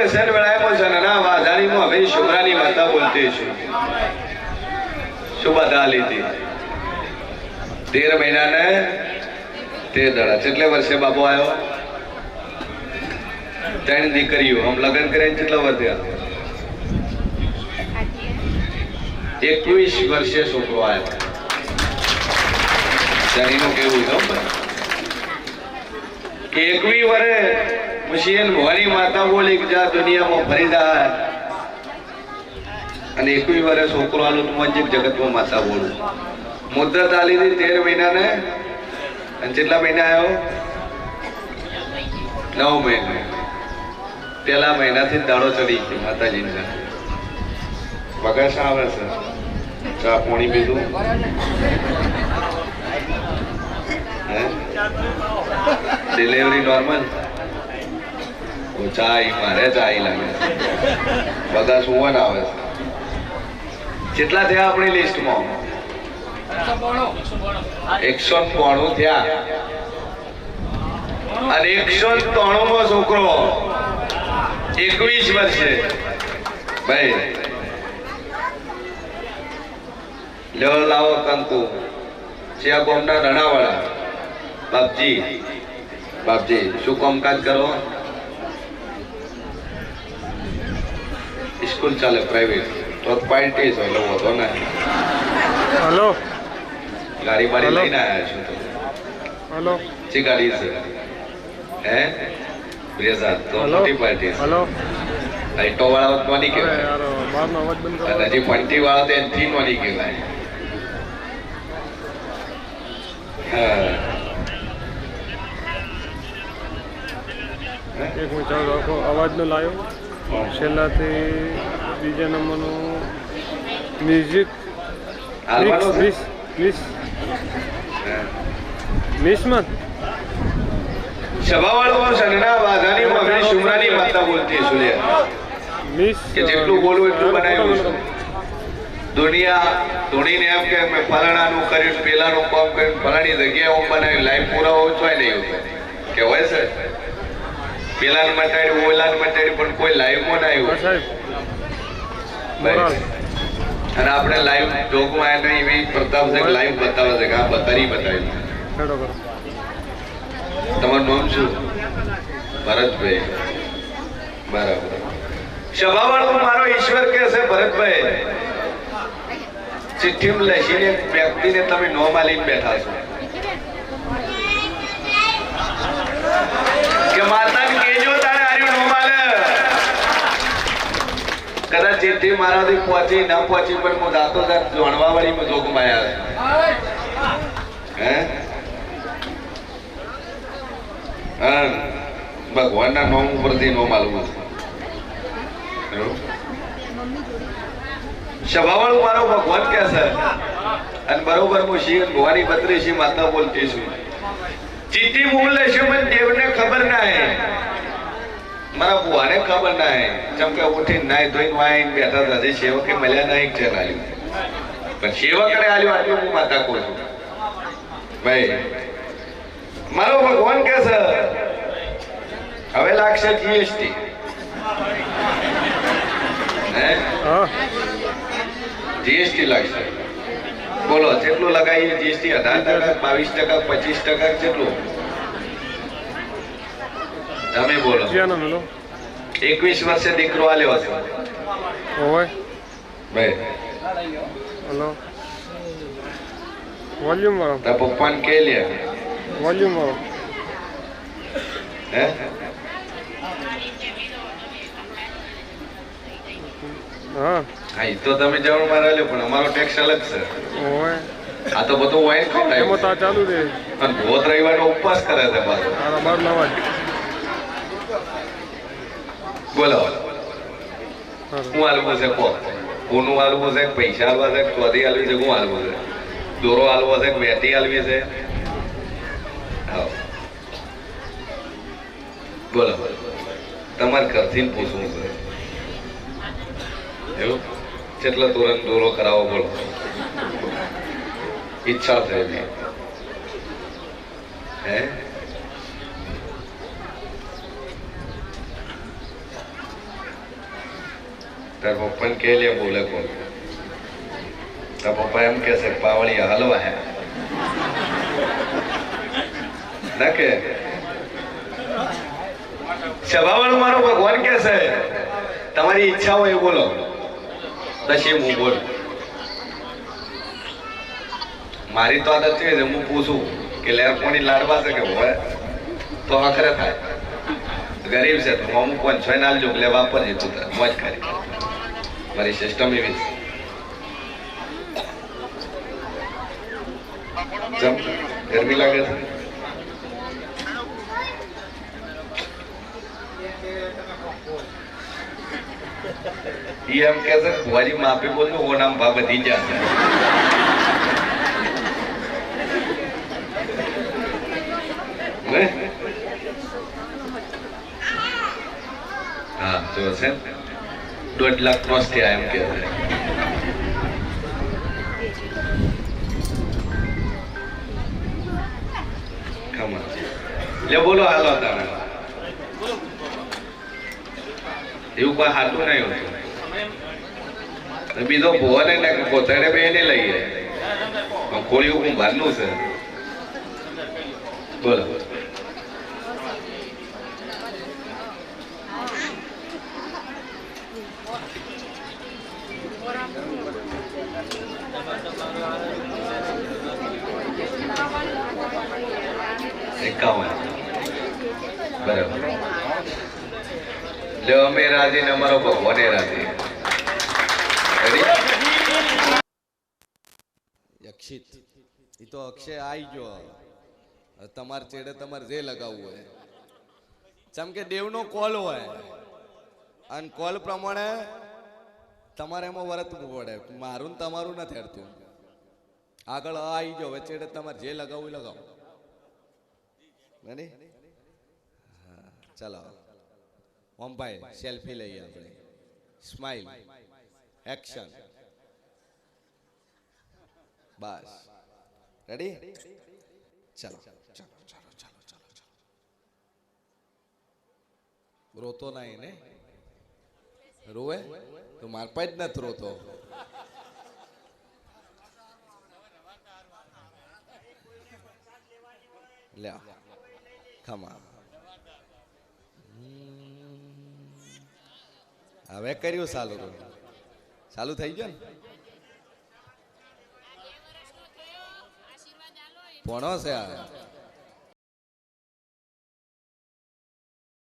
દર્શન વેળાએ જનના વાધાણીમાં હવે શુભરાની માતા બોલતી છે શું બધા લીધી 13 મહિના ને 13 દાડા કેટલે વર્ષે બાબો આવ્યો 3 દીકરીઓ આમ લગ્ન કરીને કેટલા વર્ષ થયા 21 વર્ષે છોકરો આવ્યો જાણીનું કેવું છે 21 વર્ષે મુશિયન ભવાની માતા બોલી કે જા દુનિયામાં ફરી જાય અને 21 વર્ષે છોકરો આલું તું જગતમાં માતા બોલું મુદ્દત આલી હતી 13 મહિના ને અને કેટલા મહિના આવ્યો 9 મહિના પેલા મહિનાથી દાડો ચડી ગયો માતાજીને બગાસ આવે છે ચા પાણી પીધું ડિલિવરી નોર્મલ ચાય મારે ચાય લાગે બધા સુવન આવે છે કેટલા થયા આપણી લિસ્ટમાં 192 થયા અને 193 નો છોકરો 21 વર્ષે ભાઈ લ્યો લાવો કંકુ છે ગોમના રણાવાળા બાપજી શું કામકાજ કરો સ્કૂલ ચાલે પ્રાઇવેટ તો પાર્ટી છે એટલે વધો ને હેલો ગાડી બાડી લઈને આવ્યા છો તો હેલો શી ગાડી છે હે બ્રેઝા તો મોટી પાર્ટી છે હેલો લાઈટો વાળા તો નહીં કહેવાય યાર બહારનો અવાજ બંધ કરો અને જે પંટી વાળા તો એનથી નો નહીં કહેવાય હા એક મિનિટ ચાલુ રાખો અવાજનો લાયો છેલ્લાથી બીજા નંબરનું મ્યુઝિક મિસમત સભાવાળો સનના વાધાની મગની શુમરાની માતા બોલતી સુલિયા મિસ કે જેટલું બોલવું એટલું બનાવ્યું છે દુનિયા ધોણીને એમ કે મેં ફલાણાનું કર્યું પેલાનું કામ કર્યું ફલાણી જગ્યાએ હું બનાવ્યું લાઈફ પૂરા ઓછો નહીં કે હોય છે પેલાને મટાડ્યું ઓલાને મટાડ્યું પણ કોઈ લાઈવમાં ના આવ્યું અને આપણે લાઈવ જોગમાં એને એવી પ્રતાપ છે લાઈવ બતાવે છે કે આ બતાવી બતાવી તમારું નામ શું ભરતભાઈ બરાબર સભાવાળો મારો ઈશ્વર કે છે ભરતભાઈ ચિઠ્ઠી લખીને વ્યક્તિને તમે નોમ આલીને બેઠા છો કે માતાને કેજો તારે આર્યું નોમ આલે કદાચ ચિઠ્ઠી મારાથી પહોંચી ના પહોંચી પણ હું દાતો જાણવા વાળી જોગમાં આવ્યા હે ભગવાનના નામ ઉપરથી નો માલવું સભાવાળું મારો ભગવાન કે છે અને બરોબર હું શિવ ભવાની બત્રીસી માતા બોલતી છું ચીઠી મોકલે છે મને દેવને ખબર ના હે મારા ભુવાને ખબર ના હે જેમ કે ઉઠી નાઈ ધોઈને વાઈને બેઠા હતા હજી સેવકે મળ્યા નહીં છે આલ્યું પણ સેવકને આલ્યું આટલું હું માતા કહું છું ભાઈ મારો ભગવાન કે છે હવે લાગશે જીએસટી હે જીએસટી લાગશે બોલો કેટલું લગાવીએ જીએસટી 18%, 22%, 25% કેટલું તમે બોલો 21 વર્ષે દીકરો આલ્યો છે ઓય ભાઈ હેલો વોલ્યુમ વાળો તા પપ્પાને કે લે વોલ્યુમ વાળો હે હા હા તો તમે જવાનું મારે લ્યો પણ અમારો ટેક્સ અલગ છે ઓય આ તો બધું વાઈન ખવડાય એમાં તો આ ચાલુ રહે અને ભોત રવિવારનો ઉપવાસ કરે છે પાછો આ બહારનો અવાજ બોલો હું હાલવું છે કો કોનું હાલવું છે પૈસા હાલવા છે ચોધી હાલવી છે હું હાલવું છે દોરો હાલવો છે વેટી હાલવી છે બોલો તમારે ઘરથી પૂછવું છે એવું કેટલા તુરંત દોરો કરાવો બોલો ઈચ્છા થયેલી હે તાર પપ્પાને કે લે બોલે કોણ તાર પપ્પા એમ કે છે પાવળિયા હલવા હે ના કે સભાવાળું મારો ભગવાન કે છે તમારી ઈચ્છા હોય એ બોલો પછી હું બોલું મારી તો આદત છે હું પૂછું કે લેર કોની લાડવા છે કે હોય તો આખરે થાય ગરીબ છે તો અમુક કોણ છ નાલ જો લે વાપરજે તું મોજ કરી મારી સિસ્ટમ એવી છે ગરમી લાગે છે એમ કે છે ભુવાજી માફી બોલજો ઓ નામ ભા બધી જશે હા જો છે 1.5 લાખ ક્રોસ થયા એમ કે લે બોલો હાલો તમે એવું કોઈ હાથું નહીં હોતું બીજો ભુવાને ને પોતાને બે એને લઈએ ખોળ્યું કુંભારનું છે બોલો બરાબર લે અમે રાજી ને અમારો ભગવાન રાજી યક્ષિત એ તો અક્ષય આવી ગયો તમારે ચેડે તમારે જે લગાવવું હોય જેમ કે દેવનો કોલ હોય અને કોલ પ્રમાણે તમારે એમાં વર્તવું પડે મારું ને તમારું નથી હેડતું આગળ આવી ગયો હવે ચેડે તમારે જે લગાવવું એ લગાવો હા ચાલો ઓમ ભાઈ સેલ્ફી લઈએ આપણે સ્માઈલ એક્શન બસ રેડી ચાલો ચાલો ચાલો ચાલો ચાલો ચાલો રોતો નહીં ને રોવે તો માર પાસે જ નથી રોતો લે ખમા હવે કર્યું ચાલુ થઈ ગયો ને ભણો છે આ